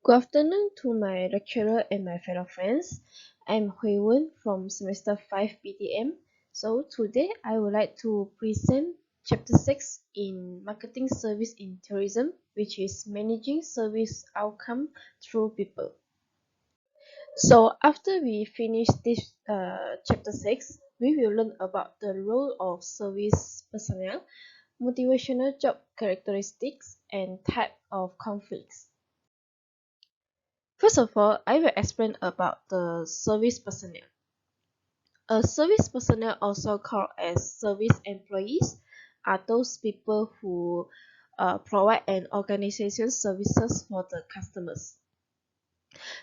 Good afternoon to my lecturer and my fellow friends. I'm Hui Wen from semester 5 BDM. So today I would like to present chapter 6 in Marketing Service in Tourism, which is Managing Service Outcome Through People. So after we finish this chapter 6, we will learn about the role of service personnel, motivational job characteristics, and type of conflicts. First of all, I will explain about the service personnel. A service personnel, also called as service employees, are those people who provide an organization services for the customers.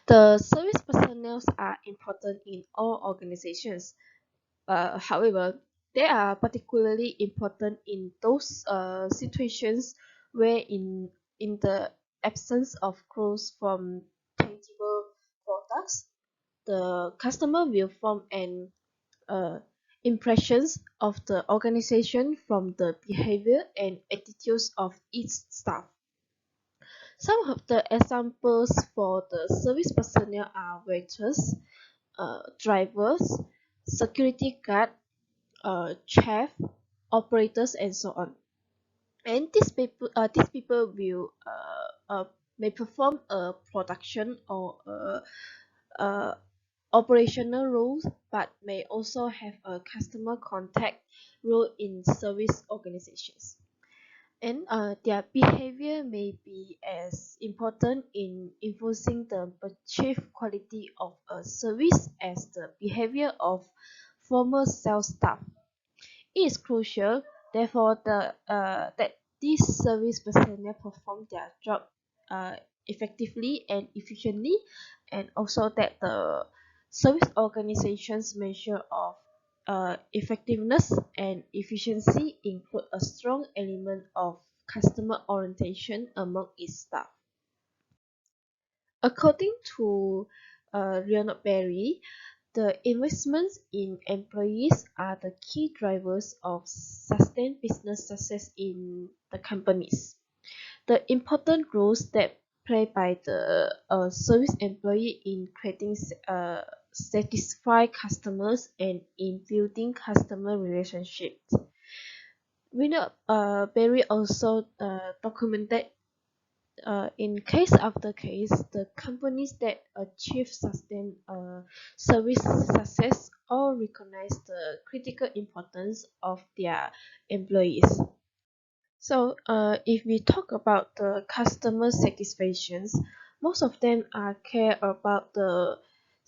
The service personnel are important in all organizations. However, they are particularly important in those situations where in the absence of growth from tangible products, the customer will form an impressions of the organization from the behavior and attitudes of its staff. Some of the examples for the service personnel are waiters, drivers, security guard, chef, operators, and so on. And these people will may perform a production or operational roles, but may also have a customer contact role in service organizations. And their behavior may be as important in enforcing the perceived quality of a service as the behavior of former sales staff. It is crucial, therefore, that these service personnel perform their job uh, effectively and efficiently, and also that the service organization's measure of effectiveness and efficiency include a strong element of customer orientation among its staff. According to Leonard Berry, the investments in employees are the key drivers of sustained business success in the companies. The important roles that played by the service employee in creating satisfied customers and in building customer relationships. We know Berry also documented in case after case, the companies that achieve sustained service success all recognize the critical importance of their employees. So, if we talk about the customer satisfactions, most of them are care about the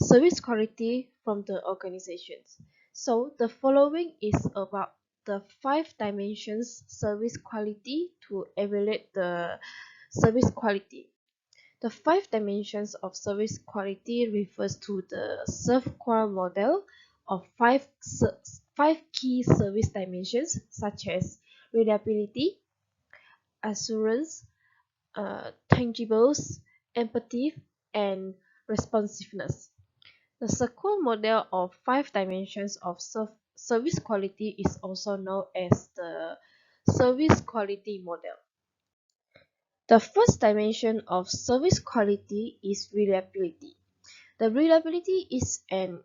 service quality from the organizations. So, the following is about the 5 dimensions service quality to evaluate the service quality. The 5 dimensions of service quality refers to the ServQual model of five key service dimensions such as reliability, assurance, tangibles, empathy, and responsiveness. The ServQual model of 5 dimensions of service quality is also known as the service quality model. The first dimension of service quality is reliability. The reliability is an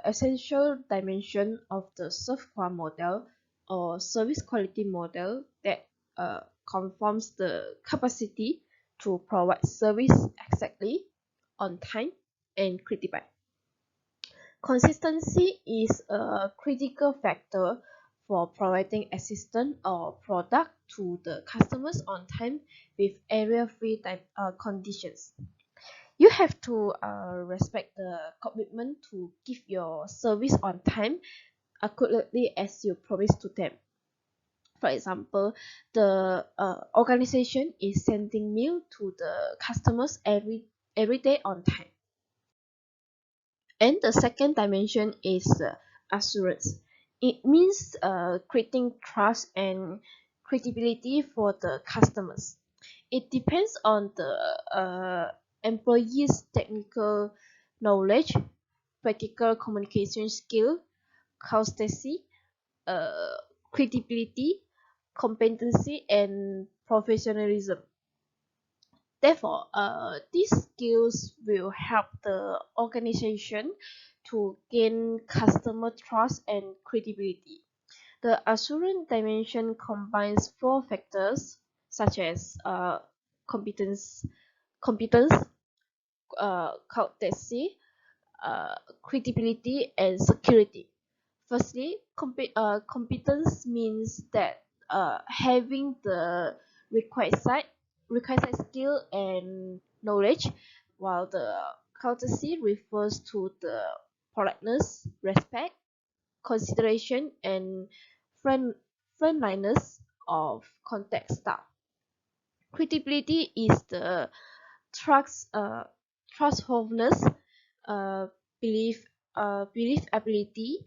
essential dimension of the ServQual model or service quality model that conforms the capacity to provide service exactly, on time, and critically. Consistency is a critical factor for providing assistance or product to the customers on time with area-free conditions. You have to respect the commitment to give your service on time accurately as you promised to them. For example, the organization is sending mail to the customers every day on time. And the second dimension is assurance. It means creating trust and credibility for the customers. It depends on the employee's technical knowledge, practical communication skill, consistency, uh, credibility, competency, and professionalism. Therefore, these skills will help the organization to gain customer trust and credibility. The assurance dimension combines four factors such as competence, competence, courtesy, credibility, and security. Firstly, competence means that having the requisite requisite skill and knowledge, while the courtesy refers to the politeness, respect, consideration, and friend friendliness of contact staff. Credibility is the trustworthiness, uh, belief, belief ability,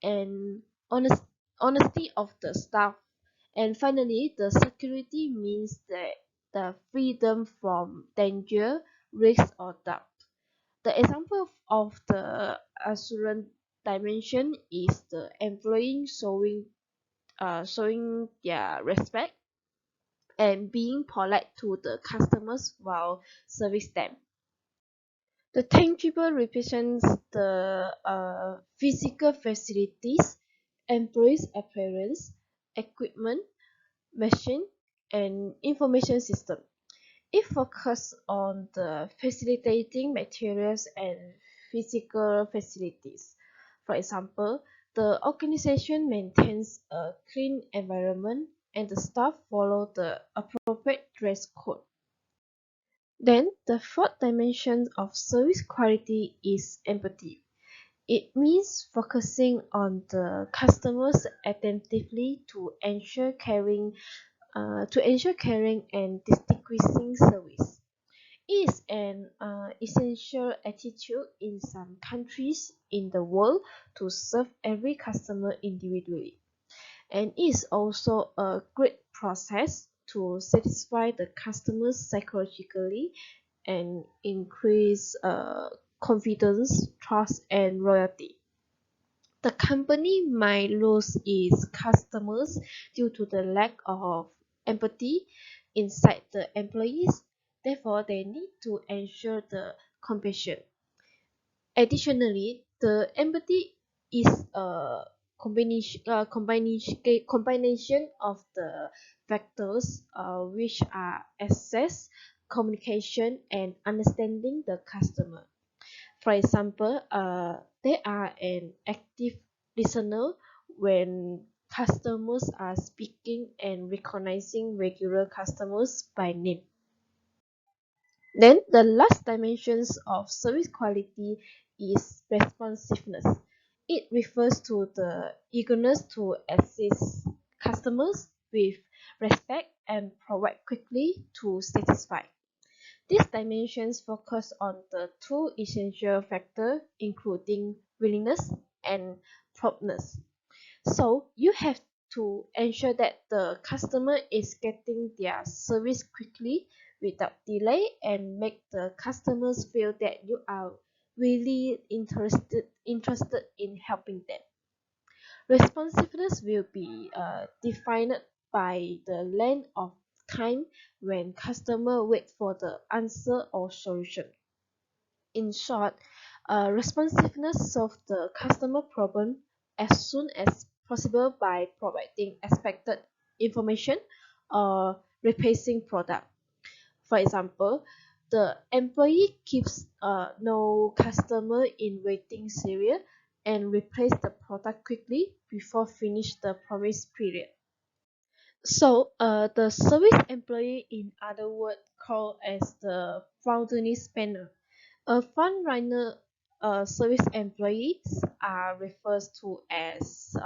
and honest, honesty of the staff. And finally, the security means that the freedom from danger, risk, or doubt. The example of the assurance dimension is the employee showing their respect and being polite to the customers while service them. The tangible represents the physical facilities, employees' appearance, equipment, machine, and information system. It focuses on the facilitating materials and physical facilities. For example, the organization maintains a clean environment and the staff follow the appropriate dress code. Then, the fourth dimension of service quality is empathy. It means focusing on the customers attentively to ensure caring and distinguishing service. It is an essential attitude in some countries in the world to serve every customer individually, and it is also a great process to satisfy the customers psychologically and increase confidence, trust, and loyalty. The company might lose its customers due to the lack of empathy inside the employees. Therefore, they need to ensure the compassion. Additionally, the empathy is a combination of the factors which are access, communication, and understanding the customer. For example, they are an active listener when customers are speaking and recognizing regular customers by name. Then the last dimensions of service quality is responsiveness. It refers to the eagerness to assist customers with respect and provide quickly to satisfy. These dimensions focus on the two essential factors, including willingness and promptness. So you have to ensure that the customer is getting their service quickly without delay and make the customers feel that you are really interested in helping them. Responsiveness will be defined by the length of time when customer wait for the answer or solution. In short, responsiveness solves the customer problem as soon as possible by providing expected information or replacing product. For example, the employee keeps no customer in waiting area and replace the product quickly before finish the promise period. So, the service employee, in other words, called as the frontline spanner. A frontliner service employees are referred to as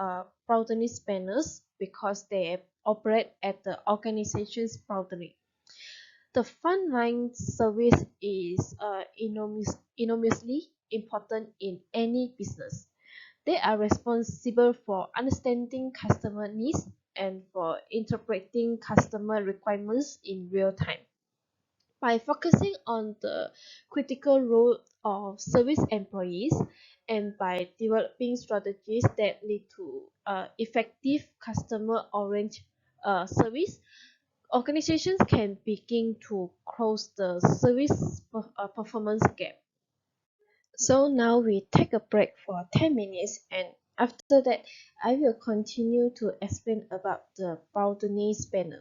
frontline spanners because they operate at the organization's frontline. The frontline service is enormously important in any business. They are responsible for understanding customer needs and for interpreting customer requirements in real time. By focusing on the critical role of service employees and by developing strategies that lead to effective customer oriented service, organizations can begin to close the service performance gap. So now we take a break for 10 minutes, and after that I will continue to explain about the boundary panel.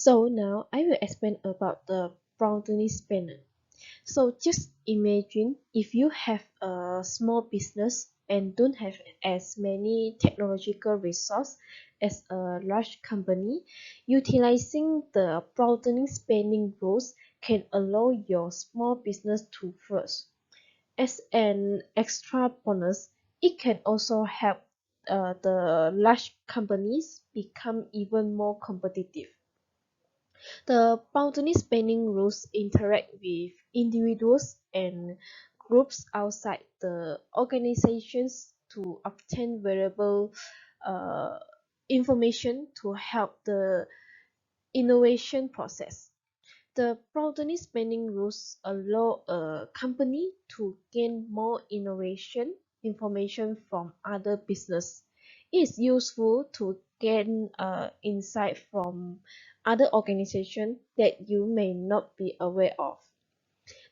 So now I will explain about the boundary spanner. So just imagine if you have a small business and don't have as many technological resources as a large company, utilizing the broadening spending rules can allow your small business to flourish. As an extra bonus, it can also help the large companies become even more competitive. The boundary spanning rules interact with individuals and groups outside the organizations to obtain valuable uh, information to help the innovation process. The boundary spanning rules allow a company to gain more innovation information from other business. It is useful to gain insight from other organizations that you may not be aware of.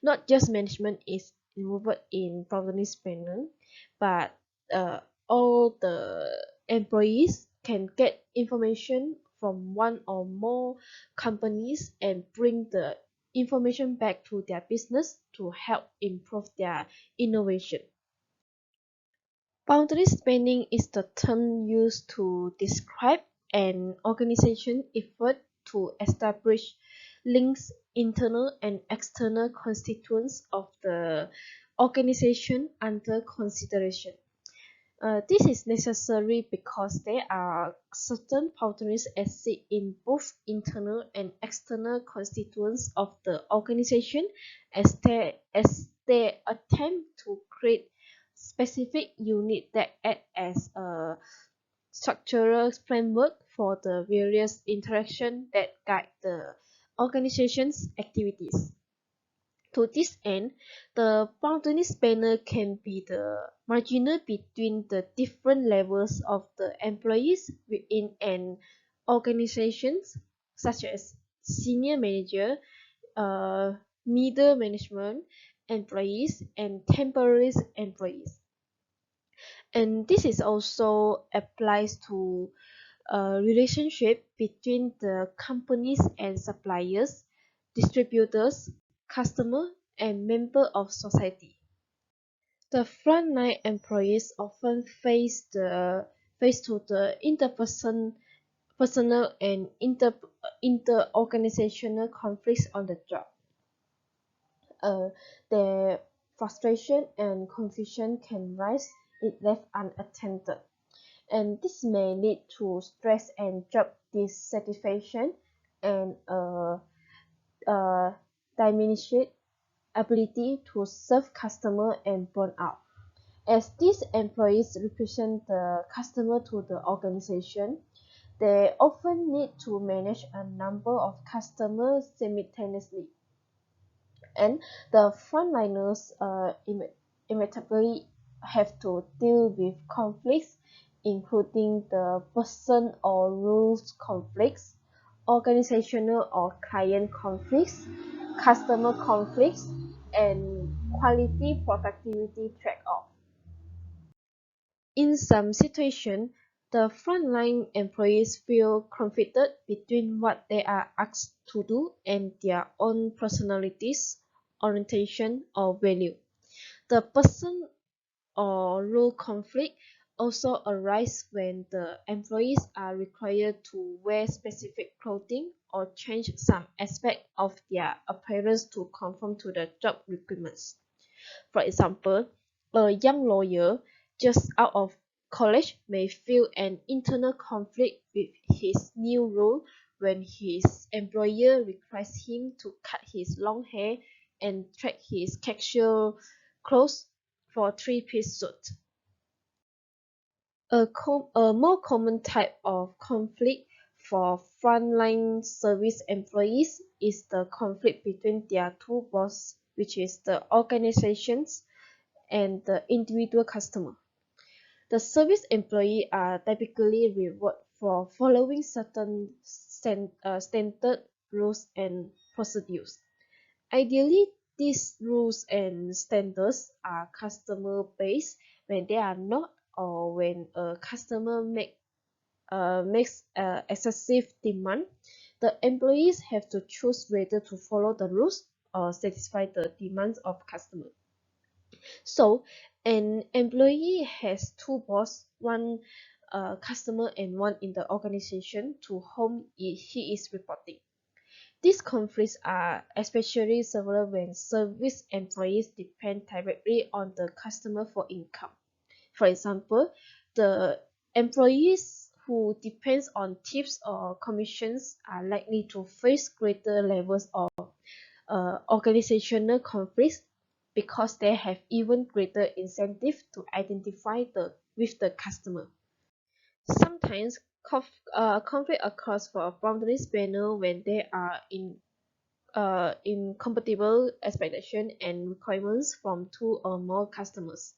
Not just management is involved in boundary spanning, but uh, all the employees can get information from one or more companies and bring the information back to their business to help improve their innovation. Boundary spanning is the term used to describe an organization effort to establish links internal and external constituents of the organization under consideration. This is necessary because there are certain boundaries exist in both internal and external constituents of the organization as they attempt to create specific unit that act as a structural framework for the various interactions that guide the organization's activities. To this end, the boundary spanner can be the marginal between the different levels of the employees within an organization, such as senior manager, uh, middle management employees, and temporary employees. And this is also applies to relationship between the companies and suppliers, distributors, customer, and member of society. The frontline employees often face to the personal and interorganizational conflicts on the job. Uh, their frustration and confusion can rise if left unattended, and this may lead to stress and job dissatisfaction and diminished ability to serve customer and burnout. As these employees represent the customer to the organization, they often need to manage a number of customers simultaneously, and the frontliners inevitably have to deal with conflicts, including the person or rules conflicts, organizational or client conflicts, customer conflicts, and quality productivity trade-off. In some situations, The frontline employees feel conflicted between what they are asked to do and their own personalities, orientation, or value. The person or role conflict also arise when the employees are required to wear specific clothing or change some aspect of their appearance to conform to the job requirements. For example, a young lawyer just out of college may feel an internal conflict with his new role when his employer requires him to cut his long hair and track his casual clothes for three-piece suit. A more common type of conflict for frontline service employees is the conflict between their two bosses, which is the organizations and the individual customer. The service employees are typically rewarded for following certain standard rules and procedures. Ideally, these rules and standards are customer-based. When they are not, or when a customer makes excessive demand, the employees have to choose whether to follow the rules or satisfy the demands of customer. So, an employee has two bosses, one customer and one in the organization to whom he is reporting. These conflicts are especially severe when service employees depend directly on the customer for income. For example, the employees who depends on tips or commissions are likely to face greater levels of organizational conflicts because they have even greater incentive to identify with the customer. Sometimes conflict occurs for a boundary spanner when they are incompatible expectation and requirements from two or more customers.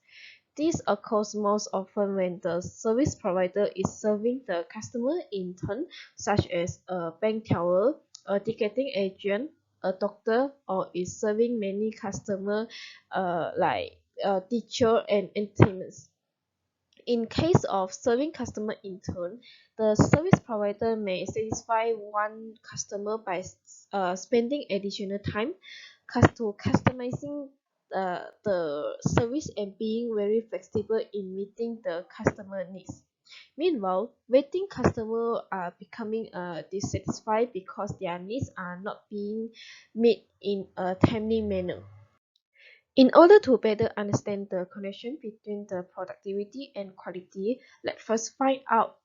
This occurs most often when the service provider is serving the customer in turn, such as a bank teller, a ticketing agent, a doctor, or is serving many customers like teacher and entertainment. In case of serving customer in turn, the service provider may satisfy one customer by spending additional time to customizing the service and being very flexible in meeting the customer needs. Meanwhile, waiting customers are becoming dissatisfied because their needs are not being met in a timely manner. In order to better understand the connection between the productivity and quality, let's first find out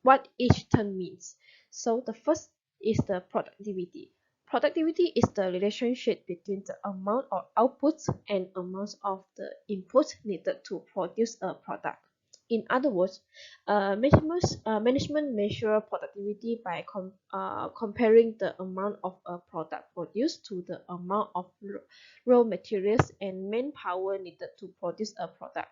what each term means. So the first is the productivity. Productivity is the relationship between the amount of output and amount of the input needed to produce a product. In other words, management measure productivity by comparing the amount of a product produced to the amount of raw materials and manpower needed to produce a product.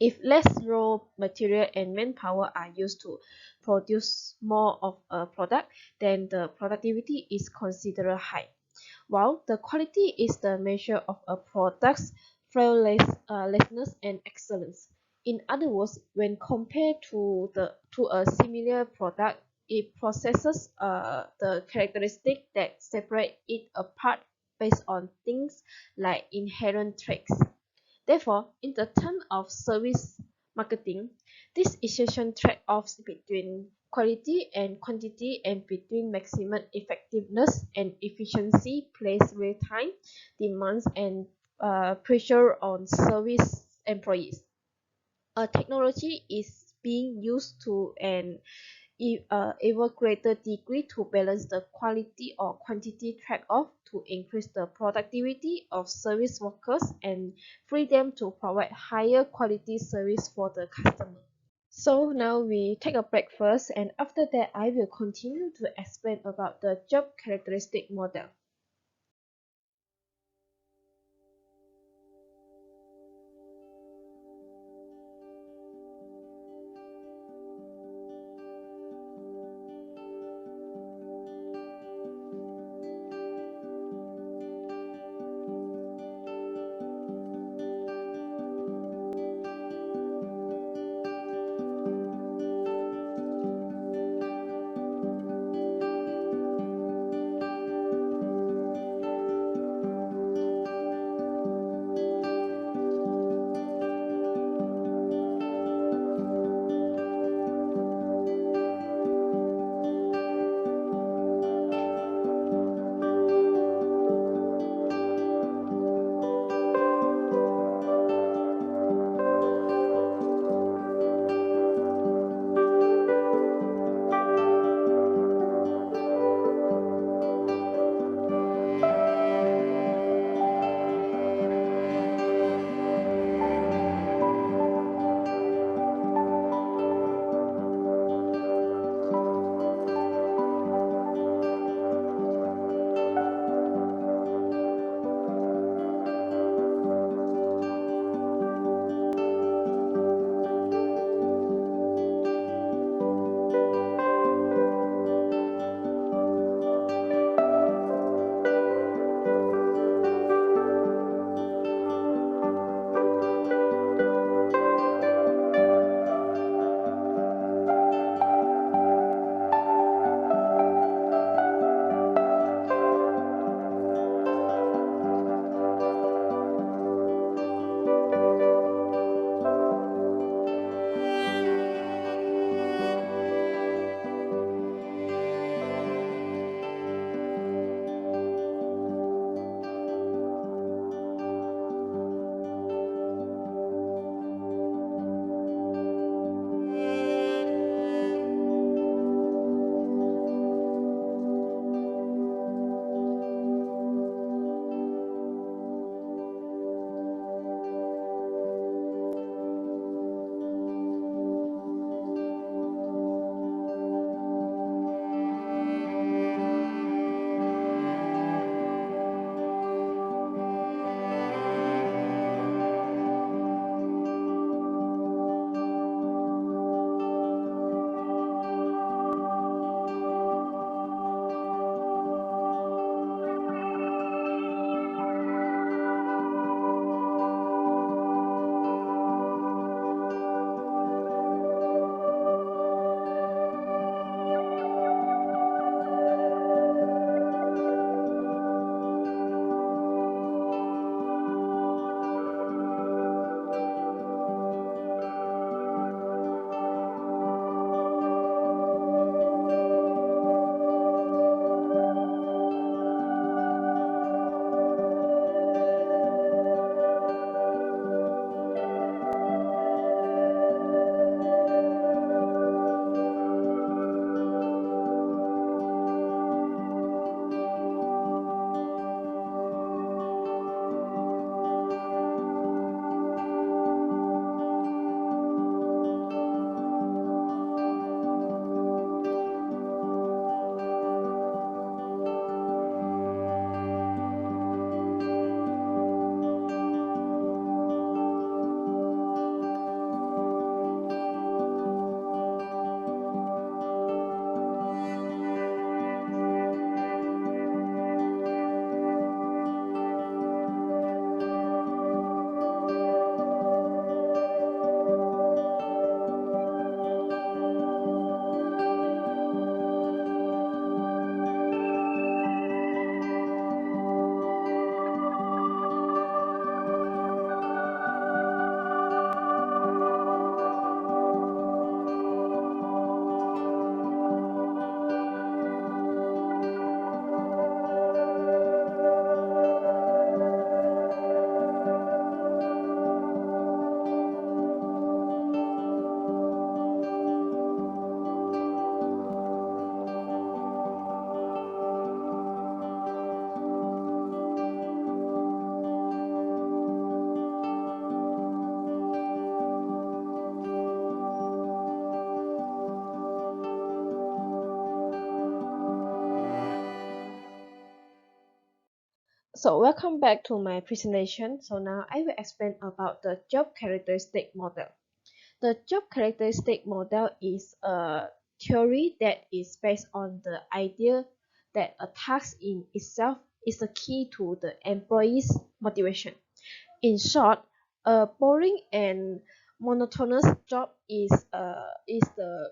If less raw material and manpower are used to produce more of a product, then the productivity is considered high, while the quality is the measure of a product's flawlessness and excellence. In other words, when compared to a similar product, it possesses the characteristics that separate it apart based on things like inherent traits. Therefore, in the term of service marketing, this essential trade-offs between quality and quantity and between maximum effectiveness and efficiency place real-time demands and pressure on service employees. A technology is being used to an ever greater degree to balance the quality or quantity trade-off to increase the productivity of service workers and free them to provide higher quality service for the customer. So now we take a break first, and after that I will continue to explain about the job characteristic model. So welcome back to my presentation. So now I will explain about the job characteristic model. The job characteristic model is a theory that is based on the idea that a task in itself is the key to the employee's motivation. In short, a boring and monotonous job is the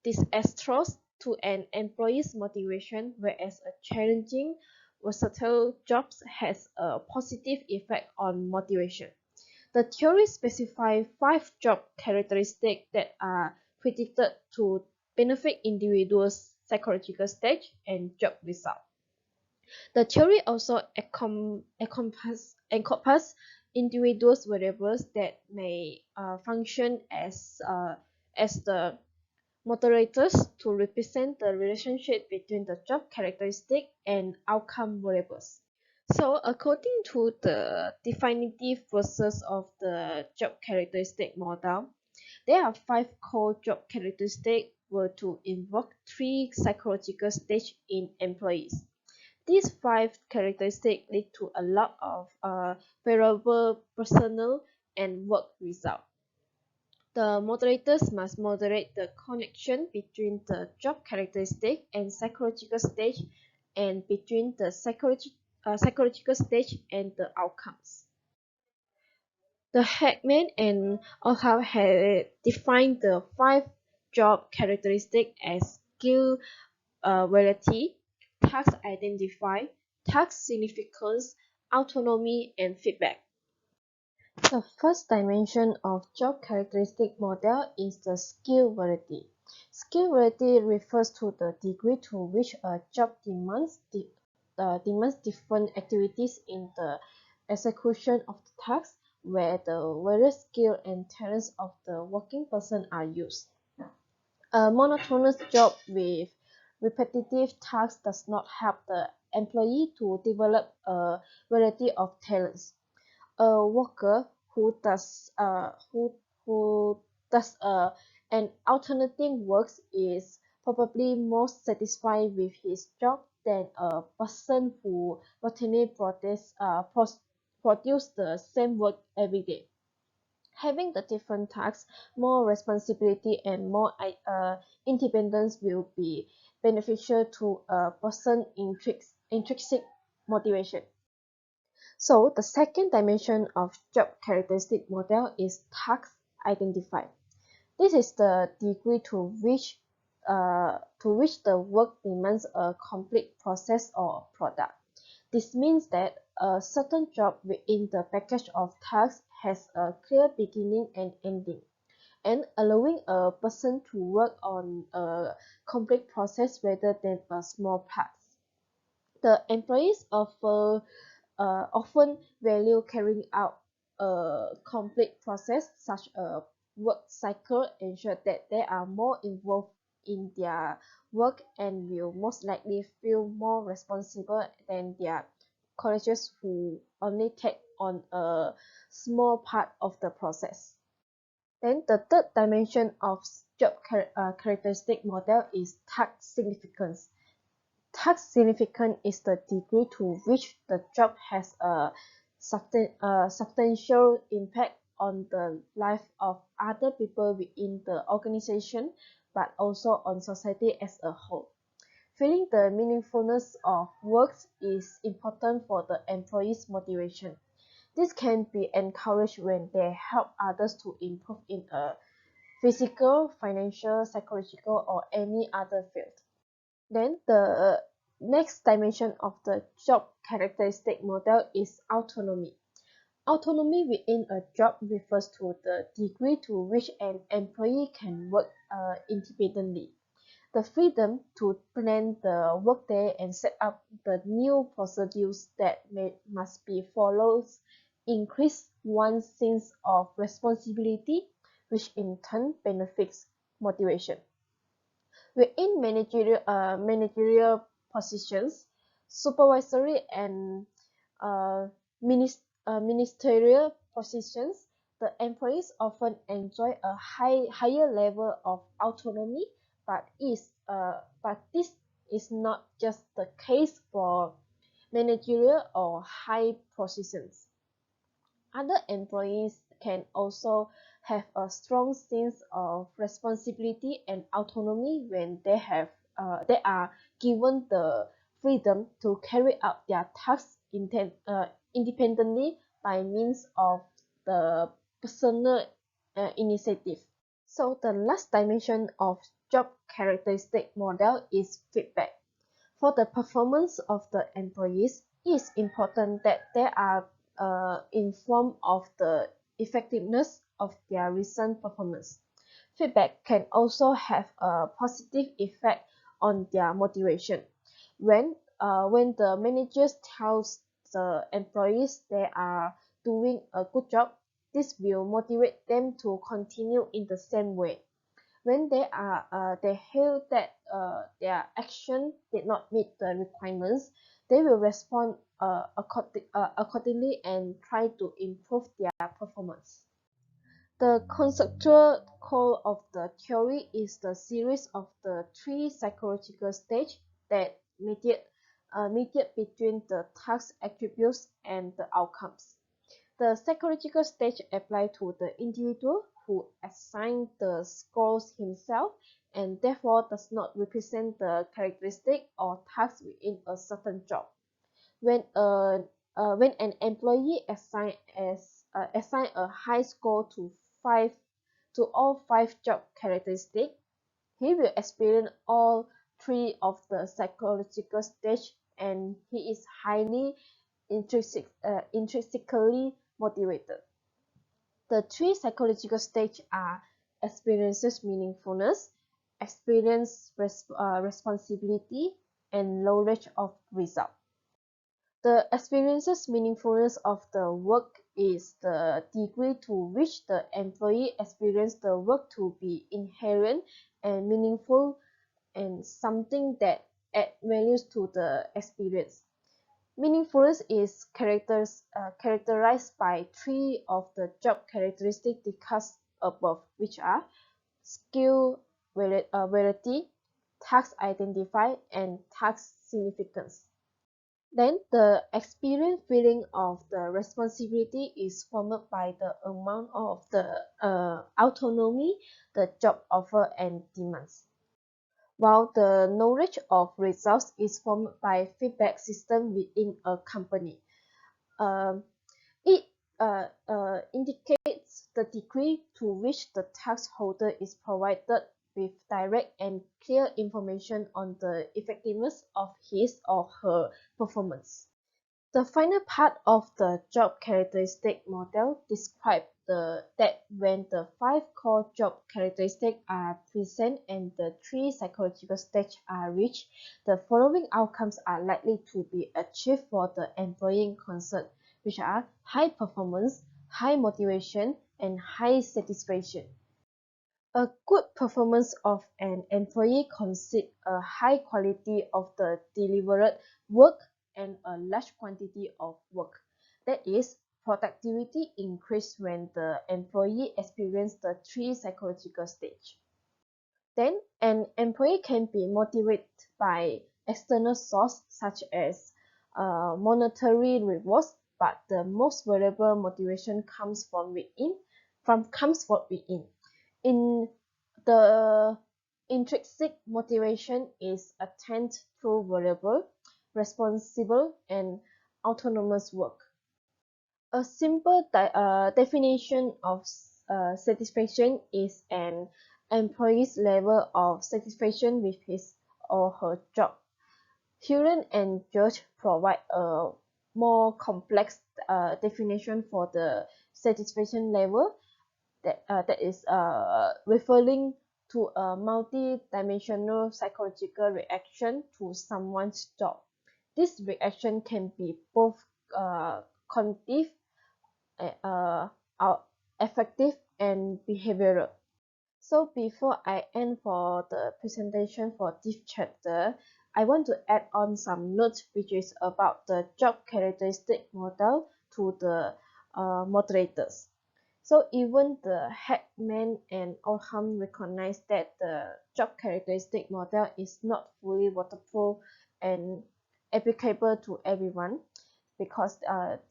disastrous to an employee's motivation, whereas a challenging, versatile job has a positive effect on motivation. The theory specifies five job characteristics that are predicted to benefit individuals' psychological stage and job result. The theory also encompass individuals variables that may function as the moderators to represent the relationship between the job characteristic and outcome variables. So according to the definitive process of the job characteristic model, there are five core job characteristics were to invoke three psychological stages in employees. These five characteristics lead to a lot of variable personal and work result. The moderators must moderate the connection between the job characteristic and psychological stage and between the psychological stage and the outcomes. The Heckman and Occam have defined the five job characteristics as skill variety, task identify, task significance, autonomy, and feedback. The first dimension of job characteristic model is the skill variety. Skill variety refers to the degree to which a job demands different activities in the execution of the task, where the various skills and talents of the working person are used. A monotonous job with repetitive tasks does not help the employee to develop a variety of talents. A worker who does an alternative works is probably more satisfied with his job than a person who routinely produce the same work every day. Having the different tasks, more responsibility, and more independence will be beneficial to a person's intrinsic motivation. So the second dimension of job characteristic model is task identified. This is the degree to which the work demands a complete process or product. This means that a certain job within the package of tasks has a clear beginning and ending, and allowing a person to work on a complete process rather than a small part. The employees often value carrying out a complete process such a work cycle, ensure that they are more involved in their work and will most likely feel more responsible than their colleagues who only take on a small part of the process. Then the third dimension of characteristic model is task significance. Task significance is the degree to which the job has a substantial impact on the life of other people within the organization, but also on society as a whole. Feeling the meaningfulness of work is important for the employee's motivation. This can be encouraged when they help others to improve in a physical, financial, psychological, or any other field. Then the next dimension of the job characteristic model is autonomy. Autonomy within a job refers to the degree to which an employee can work independently. The freedom to plan the workday and set up the new procedures that must be followed increase one's sense of responsibility, which in turn benefits motivation. Within managerial positions, supervisory and uh, ministerial positions, the employees often enjoy a higher level of autonomy, but this is not just the case for managerial or high positions. Other employees can also have a strong sense of responsibility and autonomy when they are given the freedom to carry out their tasks independently by means of the personal initiative. So the last dimension of job characteristic model is feedback. For the performance of the employees, it is important that they are informed of the effectiveness of their recent performance. Feedback can also have a positive effect on their motivation. When the managers tells the employees they are doing a good job, this will motivate them to continue in the same way. When they hear that their action did not meet the requirements, they will respond accordingly and try to improve their performance. The conceptual core of the theory is the series of the three psychological stages that mediate between the task attributes and the outcomes. The psychological stage apply to the individual who assigns the scores himself and therefore does not represent the characteristic or task within a certain job. When when an employee assign a high score five to all five job characteristics, he will experience all three of the psychological stage and he is highly intrinsically motivated. The three psychological stages are experiences meaningfulness, responsibility, and knowledge of result. The experiences meaningfulness of the work is the degree to which the employee experiences the work to be inherent and meaningful and something that add values to the experience. Meaningfulness is characterized by three of the job characteristics discussed above, which are skill, variety, task identify, and task significance. Then the experience feeling of the responsibility is formed by the amount of the autonomy the job offer and demands, while the knowledge of results is formed by feedback system within a company. Um, it indicates the degree to which the task holder is provided with direct and clear information on the effectiveness of his or her performance. The final part of the job characteristic model describes that when the five core job characteristics are present and the three psychological stages are reached, the following outcomes are likely to be achieved for the employee concerned, which are high performance, high motivation, and high satisfaction. A good performance of an employee consists a high quality of the delivered work and a large quantity of work. That is, productivity increases when the employee experiences the three psychological stages. Then, an employee can be motivated by external sources such as monetary rewards, but the most valuable motivation comes from within. In the intrinsic motivation is attained through variable, responsible, and autonomous work. A simple definition of satisfaction is an employee's level of satisfaction with his or her job. Hewlett and George provide a more complex definition for the satisfaction level that is referring to a multi-dimensional psychological reaction to someone's job. This reaction can be both cognitive, uh, uh, affective, and behavioral. So before I end for the presentation for this chapter, I want to add on some notes which is about the job characteristic model to the moderators. So even the Heckman and Oldham recognize that the job characteristic model is not fully waterfall and applicable to everyone, because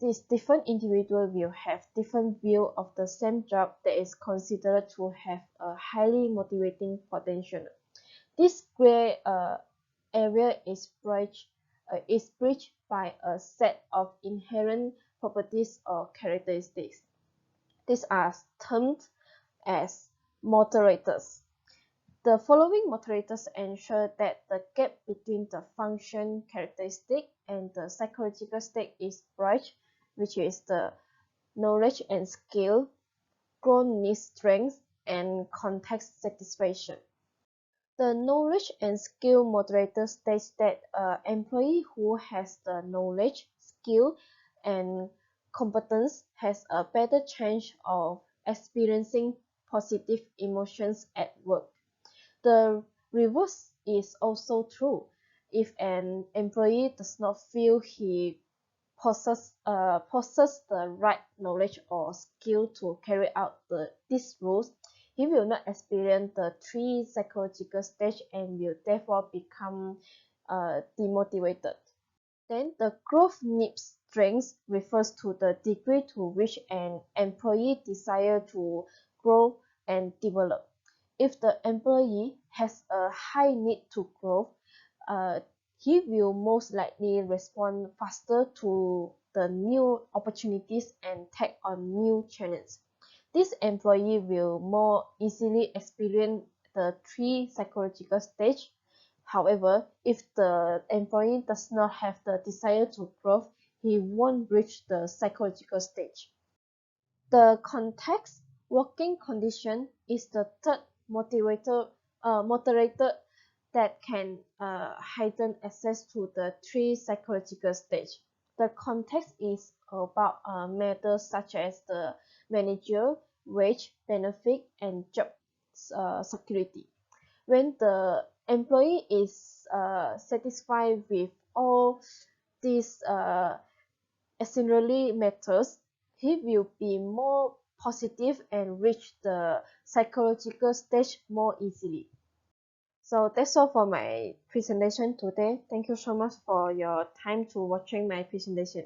these different individual will have different view of the same job that is considered to have a highly motivating potential. This gray area is bridged by a set of inherent properties or characteristics. These are termed as moderators. The following moderators ensure that the gap between the function characteristic and the psychological state is bridged, which is the knowledge and skill, growth needs strength, and context satisfaction. The knowledge and skill moderator states that an employee who has the knowledge, skill, and competence has a better chance of experiencing positive emotions at work. The reverse is also true. If an employee does not feel he possesses the right knowledge or skill to carry out these roles, he will not experience the three psychological stage and will therefore become demotivated. Then the growth needs strength refers to the degree to which an employee desires to grow and develop. If the employee has a high need to grow, uh, he will most likely respond faster to the new opportunities and take on new challenges. This employee will more easily experience the three psychological stage. However, if the employee does not have the desire to grow, he won't reach the psychological stage. The context working condition is the third moderator that can heighten access to the three psychological stage. The context is about matters such as the manager, wage, benefit, and job security. When the employee is satisfied with all these ancillary matters, he will be more positive and reach the psychological stage more easily. So that's all for my presentation today. Thank you so much for your time to watching my presentation.